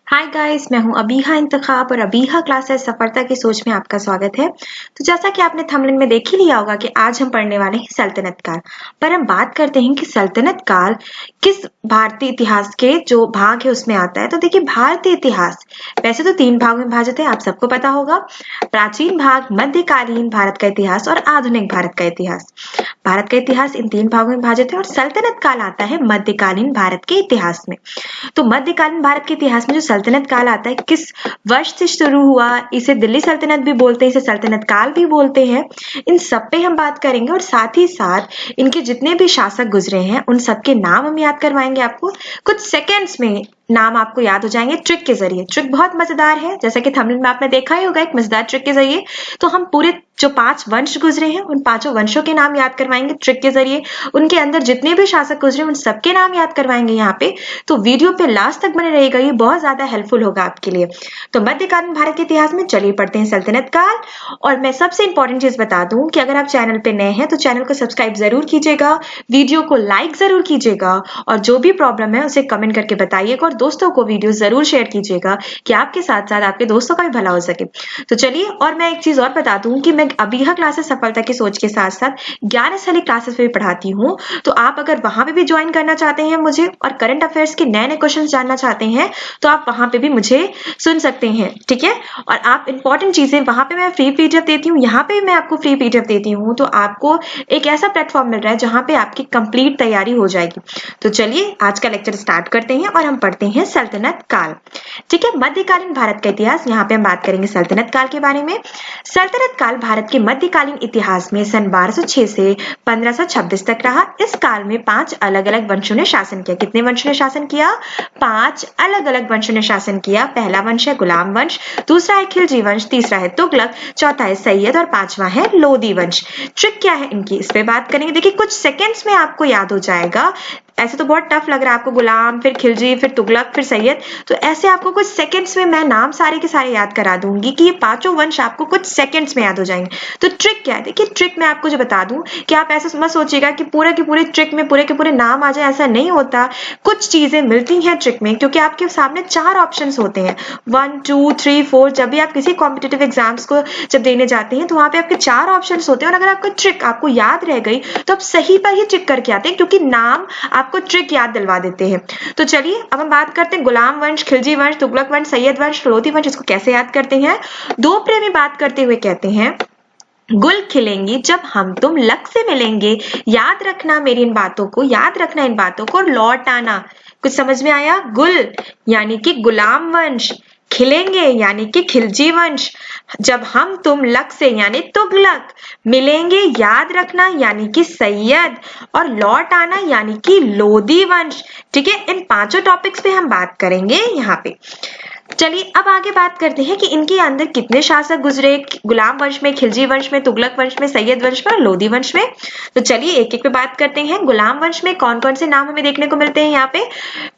Hi guys, मैं हूं अबीहा इंतखाब और अबीहा क्लासेस सफलता की सोच में आपका स्वागत है। तो जैसा कि आपने थंबनेल में देख ही लिया होगा कि आज हम पढ़ने वाले हैं सल्तनत काल। पर हम बात करते हैं कि सल्तनत काल किस भारतीय इतिहास के जो भाग है उसमें आता है। तो देखिए, भारतीय इतिहास वैसे तो 3 भाग में विभाजित है, आप सबको पता होगा। प्राचीन भाग, मध्यकालीन भारत का इतिहास और आधुनिक भारत का इतिहास। भारत का इतिहास इन 3 भागों में विभाजित है और सल्तनत काल आता है मध्यकालीन भारत के इतिहास में। तो मध्यकालीन भारत के इतिहास में जो सल्तनत काल आता है, किस वर्ष से शुरू हुआ, इसे दिल्ली सल्तनत भी बोलते हैं, इसे सल्तनत काल भी बोलते हैं। इन सब पे हम बात करेंगे और साथ ही साथ इनके जितने भी शासक गुजरे हैं उन सबके नाम हम याद करवाएंगे आपको। कुछ सेकेंड्स में नाम आपको याद हो जाएंगे ट्रिक के जरिए। ट्रिक बहुत मजेदार है, जैसा कि थंबनेल में आपने देखा ही होगा, एक मजेदार ट्रिक के जरिए। तो हम पूरे जो 5 वंश गुजरे हैं उन 5 वंशों के नाम याद करवाएंगे ट्रिक के जरिए। उनके अंदर जितने भी शासक गुजरे उन सबके नाम याद करवाएंगे यहाँ पे। तो वीडियो पे लास्ट तक बने रहेगा, ये बहुत ज्यादा हेल्पफुल होगा आपके लिए। तो मध्यकालीन भारत के इतिहास में चलिए पढ़ते हैं सल्तनत काल। और मैं सबसे इंपॉर्टेंट चीज बता दूं कि अगर आप चैनल पे नए हैं तो चैनल को सब्सक्राइब जरूर कीजिएगा, वीडियो को लाइक जरूर कीजिएगा और जो भी प्रॉब्लम है उसे कमेंट करके बताइएगा और दोस्तों को वीडियो जरूर शेयर कीजिएगा कि आपके साथ साथ आपके दोस्तों का भी भला हो सके। तो चलिए, और मैं एक चीज और बता दूं कि मैं अबीहा क्लासेस सफलता की सोच के साथ साथ 11 साली क्लासेस पे भी पढ़ाती हूँ। तो आप अगर वहां पे भी ज्वाइन करना चाहते हैं मुझे और करंट अफेयर्स के नए नए क्वेश्चन जानना चाहते हैं तो आप वहां पे भी मुझे सुन सकते हैं, ठीक है। और आप इंपॉर्टेंट चीजें वहां पे मैं फ्री पीडीएफ देती हूँ, यहाँ पे भी मैं आपको फ्री पीडीएफ देती हूँ। तो आपको एक ऐसा प्लेटफॉर्म मिल रहा है जहां पे आपकी कंप्लीट तैयारी हो जाएगी। तो चलिए आज का लेक्चर स्टार्ट करते हैं और हम पढ़ते हैं सल्तनत काल, ठीक है। मध्यकालीन भारत का इतिहास, यहाँ पे हम बात करेंगे सल्तनत काल के बारे में। सल्तनत काल भारत के मध्यकालीन इतिहास में सन 1206 से 1526 तक रहा। इस काल में 5 अलग अलग वंशों ने शासन किया। कितने वंशों ने शासन किया? 5 अलग अलग वंशों ने शासन किया। पहला वंश है गुलाम वंश, दूसरा है खिलजी वंश, तीसरा है तुगलक, चौथा है सैयद और 5वां है लोदी वंश। ट्रिक क्या है इनकी, इस पे बात करेंगे। देखिए, कुछ सेकेंड्स में आपको याद हो जाएगा। ऐसे तो बहुत टफ लग रहा है आपको, गुलाम, फिर खिलजी, फिर तुगलक, फिर सैयद। तो ऐसे आपको कुछ सेकंड्स में मैं नाम सारे के सारे याद करा दूंगी कि ये 5 वंश आपको कुछ सेकंड्स में याद हो जाएंगे। तो ट्रिक क्या है? देखिए, ट्रिक में आपको जो बता दूं कि आप ऐसा मत सोचिएगा कि पूरे के पूरे ट्रिक में पूरे के पूरे नाम आ जाए, ऐसा नहीं होता। कुछ चीजें मिलती हैं ट्रिक में, क्योंकि आपके सामने 4 ऑप्शन होते हैं, 1 2 3 4। जब भी आप किसी कॉम्पिटिटिव एग्जाम्स को जब देने जाते हैं तो वहां पे आपके 4 ऑप्शन होते हैं और अगर आपको ट्रिक आपको याद रह गई तो आप सही पर ही ट्रिक करके आते हैं, क्योंकि नाम आपको ट्रिक याद दिलवा देते हैं। तो चलिए अब हम बात करते हैं गुलाम वंश, खिलजी वंश, तुगलक वंश, सैयद वंश, लोधी वंश, इसको कैसे याद करते हैं। 2 प्रेमी बात करते हुए कहते हैं, गुल खिलेंगी जब हम तुम लक से मिलेंगे, याद रखना मेरी इन बातों को, याद रखना इन बातों को, लौट आना। कुछ समझ में आया? गुल यानी कि गुलाम वंश, खिलेंगे यानी कि खिलजी वंश, जब हम तुम लक से यानी तुगलक, मिलेंगे याद रखना यानी कि सैयद, और लौट आना यानी कि लोधी वंश, ठीक है। इन 5 टॉपिक्स पे हम बात करेंगे यहाँ पे। चलिए अब आगे बात करते हैं कि इनके अंदर कितने शासक गुजरे, गुलाम वंश में, खिलजी वंश में, तुगलक वंश में, सैयद वंश में और लोधी वंश में। तो चलिए एक एक पे बात करते हैं। गुलाम वंश में कौन कौन से नाम हमें देखने को मिलते हैं यहाँ पे?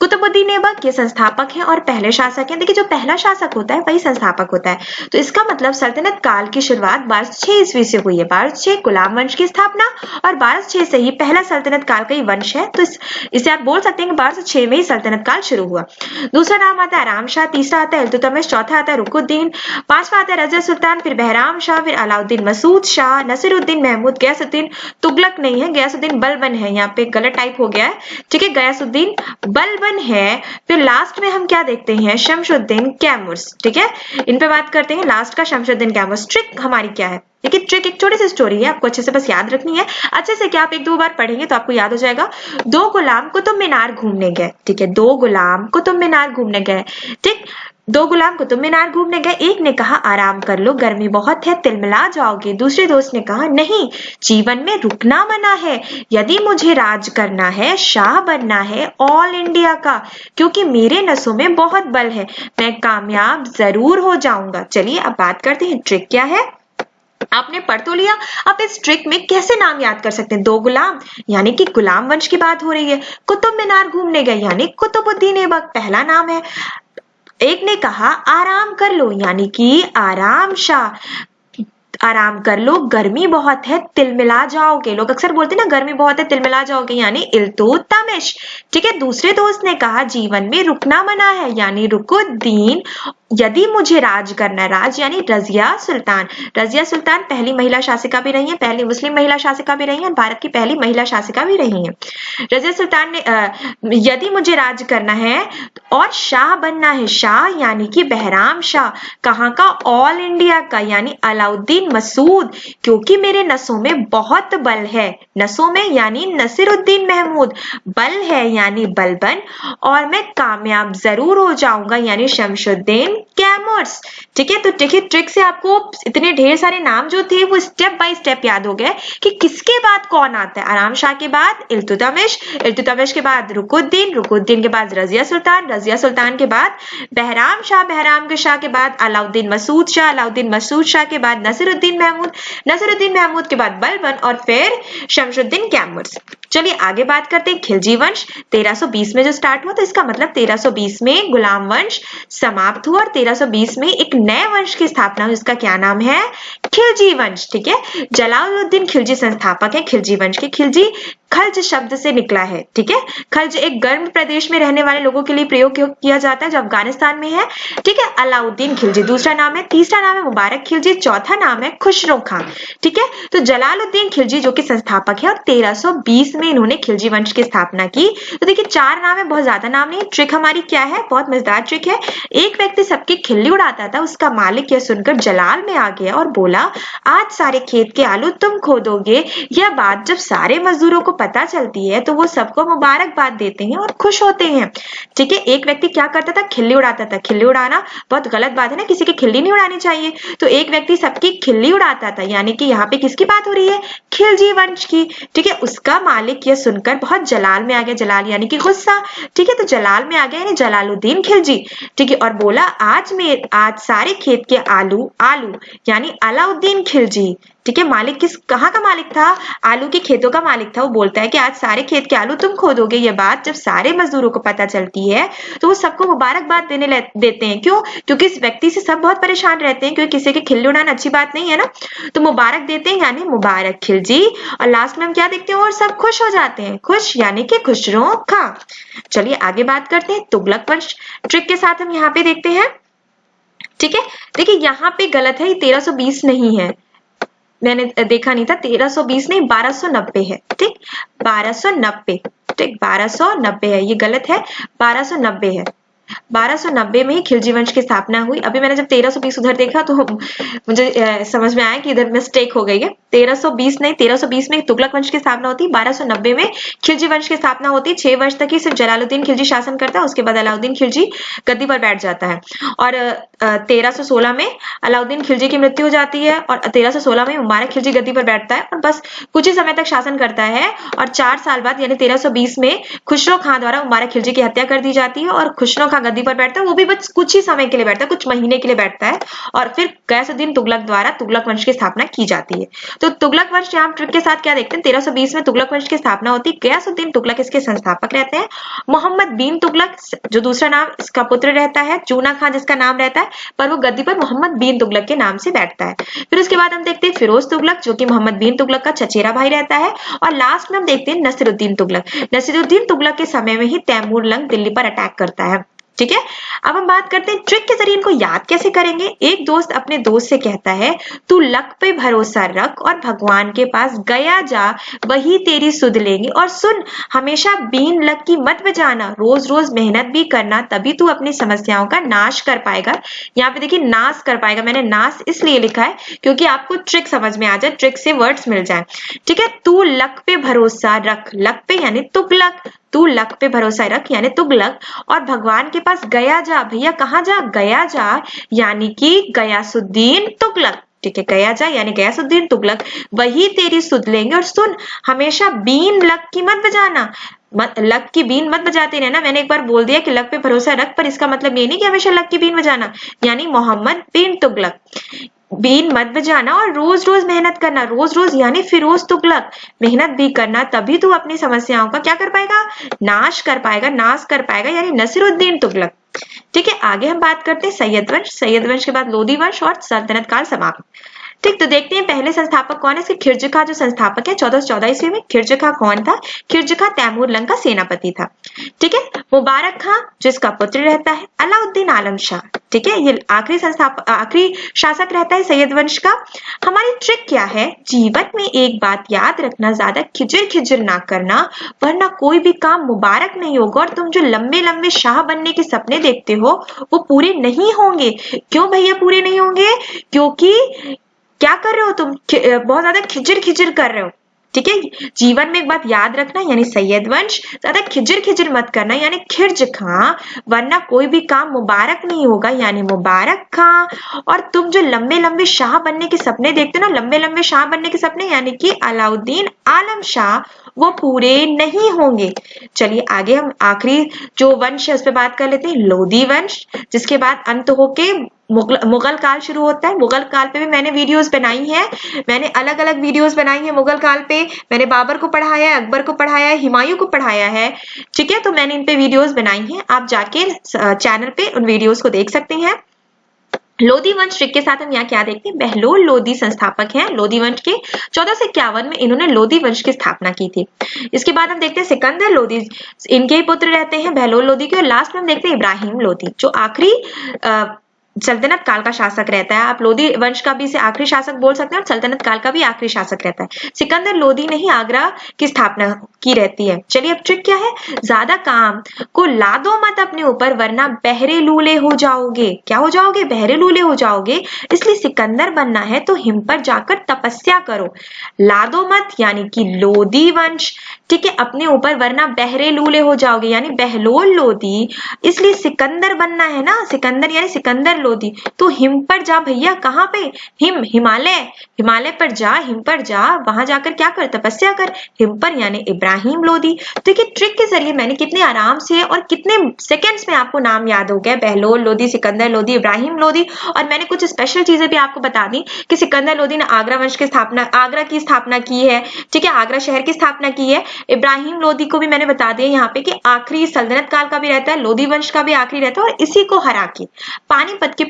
कुतुबुद्दीन ऐबक, ये संस्थापक हैं और पहले शासक हैं। देखिए, जो पहला शासक होता है वही संस्थापक होता है। तो इसका मतलब सल्तनत काल की शुरुआत 1206 ईस्वी से हुई है। 1206 गुलाम वंश की स्थापना और 1206 से ही पहला सल्तनत काल का ही वंश है। तो इसे आप बोल सकते हैं कि 1206 में ही सल्तनत काल शुरू हुआ। दूसरा नाम आता है आराम शाह, तीसरा आता है इल्तुतमिश, चौथा आता है रुकुद्दीन, 5वां आता है रज़ा सुल्तान, फिर बहराम शाह, फिर अलाउद्दीन मसूद शाह, नसीरुद्दीन महमूद, गयासुद्दीन, तुगलक नहीं है, गयासुद्दीन बलबन है, यहाँ पे गलत टाइप हो गया है, ठीक है, गयासुद्दीन बलबन है। फिर लास्ट में हम क्या देखते हैं? शमशुद्दीन कैमुर्स, ठीक है। इन पे बात करते हैं, लास्ट का शमशुद्दीन कैमुर्स। ट्रिक हमारी क्या है? देखिए, ट्रिक एक छोटी सी स्टोरी है, आपको अच्छे से बस याद रखनी है। अच्छे से क्या, आप 1-2 बार पढ़ेंगे तो आपको याद हो जाएगा। 2 गुलाम कुतुब मीनार घूमने गए, ठीक है, 2 गुलाम कुतुब मीनार घूमने गए, ठीक। 2 गुलाम कुतुब मीनार घूमने गए। एक ने कहा आराम कर लो, गर्मी बहुत है, तिलमिला जाओगे। दूसरे दोस्त ने कहा नहीं, जीवन में रुकना मना है, यदि मुझे राज करना है, शाह बनना है ऑल इंडिया का, क्योंकि मेरे नसों में बहुत बल है, मैं कामयाब जरूर हो जाऊंगा। चलिए अब बात करते हैं ट्रिक क्या है। आपने पढ़ तो लिया, अब इस ट्रिक में कैसे नाम याद कर सकते हैं। 2 गुलाम यानी कि गुलाम वंश की बात हो रही है, कुतुब मीनार घूमने गए यानी कुतुबुद्दीन ऐबक पहला नाम है। एक ने कहा आराम कर लो यानी कि आराम शाह, आराम कर लो, गर्मी बहुत है, तिलमिला जाओगे। लोग अक्सर बोलते हैं ना गर्मी बहुत है तिलमिला जाओगे, यानी इल्तुतमिश। ठीक है, दूसरे दोस्त ने कहा जीवन में रुकना मना है, यानी रुकुद्दीन। यदि मुझे राज करना, राज यानी रजिया सुल्तान। रजिया सुल्तान पहली महिला शासिका भी रही हैं, पहली मुस्लिम महिला शासिका भी रही हैं, भारत की पहली महिला शासिका भी रही हैं। रजिया सुल्तान ने यदि मुझे राज करना है और शाह बनना है, शाह यानी कि बहराम शाह। कहाँ का? ऑल इंडिया का, यानी अलाउद्दीन मसूद, क्योंकि मेरे नसों में बहुत बल है। नसों में यानी नसीरुद्दीन महमूद, बल है यानी बलबन, और मैं कामयाब जरूर हो जाऊंगा, यानी शमशुद्दीन कैमर्स। ठीक है, तो देखिए ट्रिक से आपको इतने ढेर सारे नाम जो थे वो स्टेप बाय स्टेप याद हो गए कि किसके बाद कौन आता है। आराम शाह के बाद इल्तुतमिश, इल्तुतमिश के बाद रुकुद्दीन, रुकुद्दीन के बाद रजिया सुल्तान, रजिया सुल्तान के बाद बहराम शाह, बहराम के शाह के बाद अलाउद्दीन मसूद शाह, अलाउद्दीन मसूद शाह के बाद नसीरुद्दीन महमूद, नसीरुद्दीन महमूद के बाद बलबन, और फिर शमशुद्दीन कैमर्स। चलिए आगे बात करते हैं। खिलजी वंश 1320 में जो स्टार्ट हुआ, तो इसका मतलब 1320 में गुलाम वंश समाप्त हुआ और 1320 में एक नए वंश की स्थापना हुई, उसका क्या नाम है? खिलजी वंश। ठीक है, जलालुद्दीन खिलजी संस्थापक है खिलजी वंश के। खिलजी खल्ज शब्द से निकला है। ठीक है, खल्ज एक गर्म प्रदेश में रहने वाले लोगों के लिए प्रयोग किया जाता है जो अफगानिस्तान में है। ठीक है, अलाउद्दीन खिलजी दूसरा नाम है, तीसरा नाम है मुबारक खिलजी, चौथा नाम है खुसरो खां। ठीक है, तो जलालुद्दीन खिलजी जो कि संस्थापक है और 1320 में इन्होंने खिलजी वंश की स्थापना की। तो देखिए 4 नाम है, बहुत ज्यादा नाम नहीं। ट्रिक हमारी क्या है? बहुत मजेदार ट्रिक है। एक व्यक्ति सबकी खिल्ली उड़ाता था, उसका मालिक यह सुनकर जलाल में आ गया और बोला आज सारे खेत के आलू तुम खोदोगे। यह बात जब सारे मजदूरों को पता चलती है तो वो सबको मुबारकबाद देते हैं और खुश होते हैं। ठीक है, एक व्यक्ति क्या करता था? खिल्ली उड़ाता था। खिल्ली उड़ाना बहुत गलत बात है ना, किसी की खिल्ली नहीं उड़ानी चाहिए। तो एक व्यक्ति सबकी खिल्ली उड़ाता था, यानी कि यहाँ पे किसकी बात हो रही है? खिलजी वंश की। ठीक है, उसका मालिक यह सुनकर बहुत जलाल में आ गया, जलाल यानी कि गुस्सा। ठीक है, तो जलाल में आ गया यानी जलालुद्दीन खिलजी। ठीक है, और बोला आज सारे खेत के आलू यानी अलाउद्दीन खिलजी। ठीक है, मालिक कहाँ का मालिक था? आलू के खेतों का मालिक था। वो बोलता है कि आज सारे खेत के आलू तुम खोदोगे। ये बात जब सारे मजदूरों को पता चलती है तो वो सबको मुबारकबाद देते हैं। क्यों? क्योंकि इस व्यक्ति से सब बहुत परेशान रहते हैं, क्योंकि किसी के खिल्ली उड़ाना अच्छी बात नहीं है ना। तो मुबारक देते हैं यानी मुबारक खिलजी, और लास्ट में हम क्या देखते हैं? और सब खुश हो जाते हैं। खुश यानी कि खुसरो खां। चलिए आगे बात करते हैं। तुगलक वंश ट्रिक के साथ हम यहाँ पे देखते हैं। ठीक है, देखिए यहाँ पे गलत है, 1320 नहीं है, मैंने देखा नहीं था। 1320 नहीं, 1290 है। ठीक, 1290। ठीक, 1290 है, ये गलत है, 1290 है। 1290 में ही खिलजी वंश की स्थापना हुई। अभी मैंने जब 1320 उधर देखा तो मुझे समझ में आया कि इधर मिस्टेक हो गई है। 1320 नहीं, 1320 में तुगलक वंश की स्थापना होती, 1290 में खिलजी वंश की स्थापना होती। 6 वर्ष तक ही सिर्फ जलालुद्दीन खिलजी शासन करता है, उसके बाद अलाउद्दीन खिलजी गद्दी पर बैठ जाता है। और 1316 में अलाउद्दीन खिलजी की मृत्यु हो जाती है और 1316 में मुबारक खिलजी गद्दी पर बैठता है और बस कुछ ही समय तक शासन करता है। और 4 साल बाद यानी 1320 में खुसरो खां द्वारा मुबारक खिलजी की हत्या कर दी जाती है और खुसरो खां गद्दी पर बैठता है। वो भी बस कुछ ही समय के लिए बैठता है, कुछ महीने के लिए बैठता है, और फिर गयासुद्दीन तुगलक द्वारा तुगलक वंश की स्थापना की जाती है। तो तुगलक वंश यहाँ ट्रिक के साथ क्या देखते हैं? 1320 में तुगलक वंश की स्थापना होती है। गयासुद्दीन तुगलक इसके संस्थापक रहते हैं। मोहम्मद बिन तुगलक जो दूसरा नाम इसका पुत्र रहता है, जूना खां जिसका नाम रहता है, पर वो गद्दी पर मोहम्मद बिन तुगलक के नाम से बैठता है। फिर उसके बाद हम देखते हैं फिरोज तुगलक जो कि मोहम्मद बिन तुगलक का चचेरा भाई रहता है। और लास्ट में हम देखते हैं नसीरुद्दीन तुगलक। नसीरुद्दीन तुगलक के समय में ही तैमूर लंग दिल्ली पर अटैक करता है। ठीक है, अब हम बात करते हैं ट्रिक के जरिए इनको याद कैसे करेंगे। एक दोस्त अपने दोस्त से कहता है तू लक पे भरोसा रख और भगवान के पास गया जा, वही तेरी सुध लेंगे। और सुन, हमेशा बीन लक की मत बजाना, रोज रोज मेहनत भी करना, तभी तू अपनी समस्याओं का नाश कर पाएगा। यहाँ पे देखिए नाश कर पाएगा, मैंने नाश इसलिए लिखा है क्योंकि आपको ट्रिक समझ में आ जाए, ट्रिक से वर्ड्स मिल जाए। ठीक है, तू लक पे भरोसा रख, लक पे यानी तुगलक, तू लक पे भरोसा रख यानी तुगलक, और भगवान के पास गया जा। भैया कहाँ जा? गया जा यानी कि गयासुद्दीन तुगलक। ठीक है, गया जा यानी गयासुद्दीन तुगलक, वही तेरी सुध लेंगे। और सुन, हमेशा बीन लक की मत बजाना, लक की बीन मत बजाते रहना। मैंने एक बार बोल दिया कि लक पे भरोसा रख, पर इसका मतलब ये नहीं कि हमेशा लक की बीन बजाना, यानी मोहम्मद बिन तुगलक बीन मत बजाना और रोज रोज मेहनत करना। रोज रोज यानी फिरोज तुगलक, मेहनत भी करना, तभी तू अपनी समस्याओं का क्या कर पाएगा? नाश कर पाएगा, नाश कर पाएगा यानी नसीरुद्दीन तुगलक। ठीक है, आगे हम बात करते हैं सैयद वंश। सैयद वंश के बाद लोधी वंश और सल्तनत काल समाप्त। ठीक, तो देखते हैं पहले संस्थापक कौन है। इसके खिरज-खा जो संस्थापक है 1414 ईस्वी में। खिरज-खा कौन था? खिरज-खा तैमूर लंग का सेनापति था। ठीक है, मुबारक खां जिसका पुत्र रहता है। अलाउद्दीन आलम शाह, ठीक है, ये आखिरी शासक रहता है सैयद वंश का। हमारी ट्रिक क्या है? जीवन में एक बात याद रखना, ज्यादा खिजर खिजर ना करना, वरना कोई भी काम मुबारक नहीं होगा और तुम जो लंबे लंबे शाह बनने के सपने देखते हो वो पूरे नहीं होंगे। क्यों भैया पूरे नहीं होंगे? क्योंकि क्या कर रहे हो तुम? बहुत ज्यादा खिजर खिजर कर रहे हो। ठीक है, जीवन में एक बात याद रखना, यानी सैयद वंश, ज्यादा खिजर खिजर मत करना, यानी खिर्ज खां, वरना कोई भी काम मुबारक नहीं होगा, यानी मुबारक खां। और तुम जो लंबे लंबे शाह बनने के सपने देखते हो ना, लंबे लंबे शाह बनने के सपने, यानी कि अलाउद्दीन आलम शाह, वो पूरे नहीं होंगे। चलिए आगे हम आखिरी जो वंश है उस पर बात कर लेते हैं, लोधी वंश, जिसके बाद अंत होके मुगल काल शुरू होता है। मुगल काल पे भी मैंने वीडियोस बनाई है, मैंने अलग अलग वीडियोस बनाई है मुगल काल पे। मैंने बाबर को पढ़ाया है, अकबर को पढ़ाया है, हुमायूं को पढ़ाया है। ठीक है, तो मैंने इन पे वीडियोस बनाई हैं, आप जाके चैनल पे उन वीडियोस को देख सकते हैं। लोधी वंश ट्रिक के साथ हम यहाँ क्या देखते हैं? बहलोल लोधी संस्थापक हैं लोधी वंश के। 1451 में इन्होंने लोधी वंश की स्थापना की थी। इसके बाद हम देखते हैं सिकंदर लोधी, इनके ही पुत्र रहते हैं बहलोल लोधी के। और लास्ट में हम देखते हैं इब्राहिम लोधी, जो आखिरी सल्तनत काल का शासक रहता है। आप लोधी वंश का भी इसे आखिरी शासक बोल सकते हैं और सल्तनत काल का भी आखिरी शासक रहता है। सिकंदर लोधी ने ही आगरा की स्थापना की रहती है। चलिए अब ट्रिक क्या है? ज्यादा काम को लादो मत अपने ऊपर, वरना बहरे लूले हो जाओगे। क्या हो जाओगे? बहरे लूले हो जाओगे। इसलिए सिकंदर बनना है तो हिम पर जाकर तपस्या करो। लादो मत यानी कि लोधी वंश, ठीक है, अपने ऊपर, वरना बहरे लूले हो जाओगे, यानी बहलोल लोधी। इसलिए सिकंदर बनना है ना, सिकंदर यानी सिकंदर लोधी। तो हिम पर जा भैया, कहाँ पे? हिम, हिमालय, हिमालय पर जा, हिम पर जा, वहां जाकर क्या कर? तपस्या कर। हिम पर यानी इब्राहिम लोधी। देखिए ट्रिक के जरिए मैंने कितने आराम से और कितने सेकंड्स में आपको नाम याद हो गया, बहलोल लोधी, सिकंदर लोधी, इब्राहिम लोधी। और मैंने कुछ स्पेशल चीजें भी आपको बता दी कि सिकंदर लोधी ने आगरा वंश की स्थापना, आगरा की स्थापना की है, ठीक है, आगरा शहर की स्थापना की है। इब्राहिम लोधी को भी मैंने बता दिया यहाँ पे कि आखिरी सल्तनत काल का भी रहता है, लोधी वंश का भी आखिरी रहता है। और इसी को हरा के पानीपत के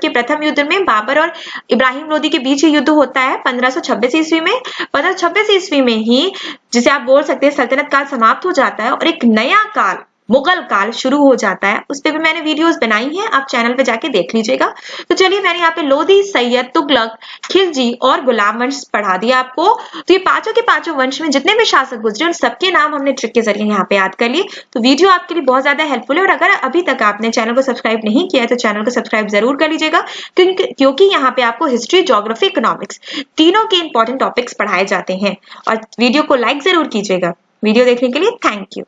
प्रथम युद्ध में बाबर और इब्राहिम लोधी के बीच युद्ध होता है 1526 ईस्वी में। 1526 ईस्वी में ही, जिसे आप बोल सकते हैं, सल्तनत काल समाप्त हो जाता है और एक नया काल, मुगल काल शुरू हो जाता है। उस पे भी मैंने वीडियोस बनाई हैं, आप चैनल पे जाके देख लीजिएगा। तो चलिए मैंने यहाँ पे लोधी, सैयद, तुगलक, खिलजी और गुलाम वंश पढ़ा दिया आपको। तो ये पांचों के पांचों वंश में जितने भी शासक गुजरे उन सबके नाम हमने ट्रिक के जरिए यहाँ पे याद कर लिए। तो वीडियो आपके लिए बहुत ज्यादा हेल्पफुल है। और अगर अभी तक आपने चैनल को सब्सक्राइब नहीं किया है तो चैनल को सब्सक्राइब जरूर कर लीजिएगा, क्योंकि यहाँ पे आपको हिस्ट्री, ज्योग्राफी, इकोनॉमिक्स तीनों के इंपॉर्टेंट टॉपिक्स पढ़ाए जाते हैं। और वीडियो को लाइक जरूर कीजिएगा। वीडियो देखने के लिए थैंक यू।